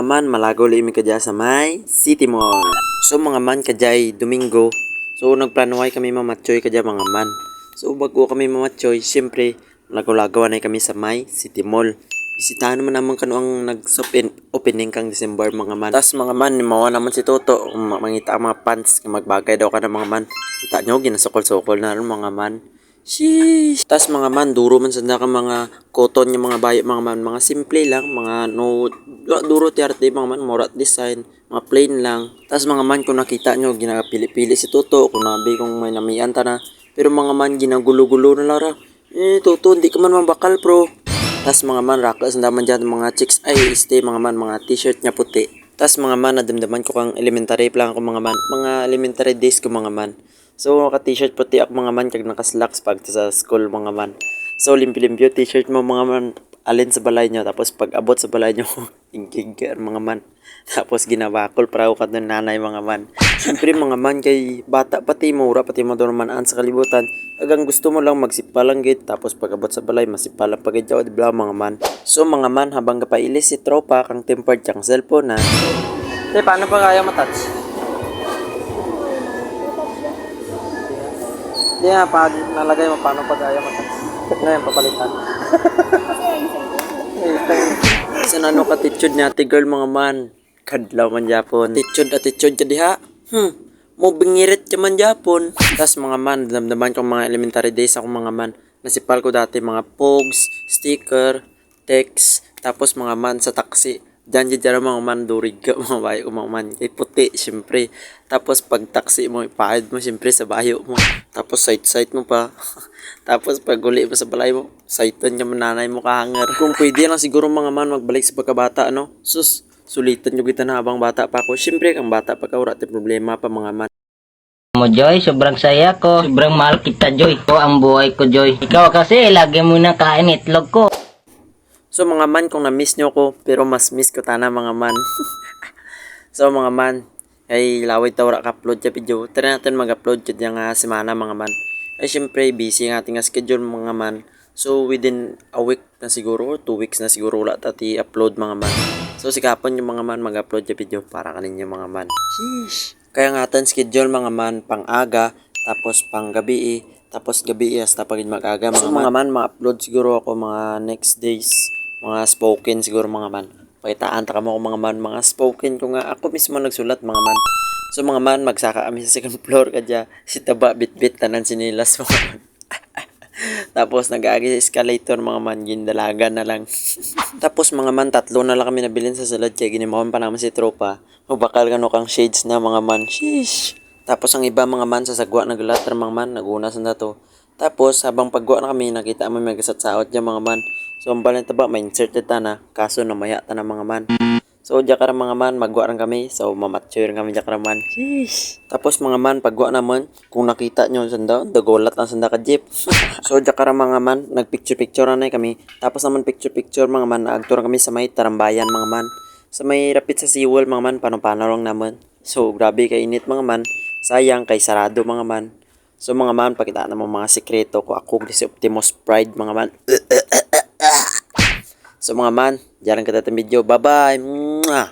mga man, malagaw li mi kadya sa may City Mall. So mga man kadyay Domingo. So nagplanuhay kami mamatchoy kadya mga man. So bago kami mamatchoy, syempre lagaw-lagaw na kami sa may City Mall. Bisitahan naman naman kano ang opening kang December mga man. Tas mga man, mawa naman si Toto, mangita ang mga pants, magbagay daw ka na mga man. Kita nyo, ginasokol-sokol na rin mga man. Sheesh! Tas mga man, duro man sa ka mga cotton yung mga bayo mga man. Mga simple lang, mga no, duro tiarte mga man, morat design, mga plain lang. Tas mga man, kung nakita nyo, ginapili-pili si Toto, kung nabi kung may namian ta na. Pero mga man, ginagulo-gulo na lara. Toto, hindi ka man mabakal bro. Tas mga man, rakas naman dyan mga chicks ay stay mga man, mga t-shirt niya puti. Tas mga man, nadamdaman ko kang elementary plan ko mga man, mga elementary days ko mga man. So ka t-shirt puti ako mga man, kag nakaslacks pag sa school mga man. So limpyo-limpyo t-shirt mo mga man, alin sa balay nyo, tapos pag abot sa balay nyo, ingkig mga man. Tapos ginabakol para ako ng nanay mga man. Siyempre mga man, kay bata pati mura, pati mo doon manaan sa kalibutan. Agang gusto mo lang magsipalang git, tapos pag abot sa balay, masipalang pagidyaw, dibla mga man. So mga man, habang kapailis si tropa, kang tempered kang cellphone na. Paano pa kaya matouch? Hindi nga, pag nalagay mo, paano pa kaya matouch? Ngayon, papalitan. Sa nano ka attitude ni ate girl mga man. Kadlaw man Japon. Attitude ka diha. Mo bingirit ka man Japon. Tas mga man, damdaman ko mga elementary days ako mga man. Nasipal ko dati mga pogs, sticker, text, tapos mga man sa taxi. Diyan mga man, durig ka mga bayo mga man. Kay puti, syempre. Tapos pag taxi mo, ipahid mo syempre sa bayo mo. Tapos sight mo pa. Tapos pag uli mo sa balay mo, sightan ka mananay mo kahangar. Kung pwede lang siguro mga man, magbalik sa pagkabata, ano? Sus, sulitan nyo kita na habang bata pa ako. Syempre, kang bata pa ka, wala tayong problema pa mga man. Mo Joy, sobrang saya ko. Sobrang mahal kita Joy. Ito ang buhay ko Joy. Ikaw kasi lagi mo na kain itlog ko. So mga man, kung na-miss nyo ko, pero mas miss ko tana mga man. So mga man, ay laway tawra ka-upload sa video. Tara natin mag-upload sa diyang semana mga man. Ay syempre, busy ang ating schedule mga man. So within a week na siguro, 2 weeks na siguro wala tati upload mga man. So sikapon yung mga man mag-upload sa video para kaninyo mga man. Sheesh! Kaya nga ating schedule mga man, pang aga, tapos pang gabi, tapos gabi hasta pagid mag-aga mga, so, mga man, ma-upload siguro ako mga next days, mga spoken siguro mga man. Pakitaan ta mo mga man, mga spoken ko nga ako mismo nagsulat mga man. So mga man, magsaka kami sa second floor kadya, si taba bitbit tanan sinilas mga man. Tapos nag-agi sa escalator mga man, gindalagan na lang. Tapos mga man, 3 na lang kami nabilin sa salad kaya ginimawan pa naman si tropa. Mabakal kano kang shades na mga man. Sheesh! Tapos ang iba mga man sa sagwa naglatar mga man, nagunas na to. Tapos habang pagwa na kami, nakita mo may gasat-saot dyan mga man. So ang balanta ba, may inserted ta na, kaso namaya ta na mga man. So diya ka mga man, magwa rin kami. So mamatchoy rin kami diya ka man. Sheesh! Tapos mga man, pagwa naman, kung nakita nyo sanda, dagolat ang sanda ka jeep. So diya ka mga man, nagpicture-picture na kami. Tapos naman picture-picture mga man, naagtura kami sa may Tarambayan mga man. Sa may rapid sa SeaWorld mga man, paano lang naman. So grabe kay init mga man. Sayang kay sarado mga man. So mga man, pakita naman mga sekreto ko. Ako si Optimus Pride mga man. So mga man, diyan ka tatang video. Bye-bye!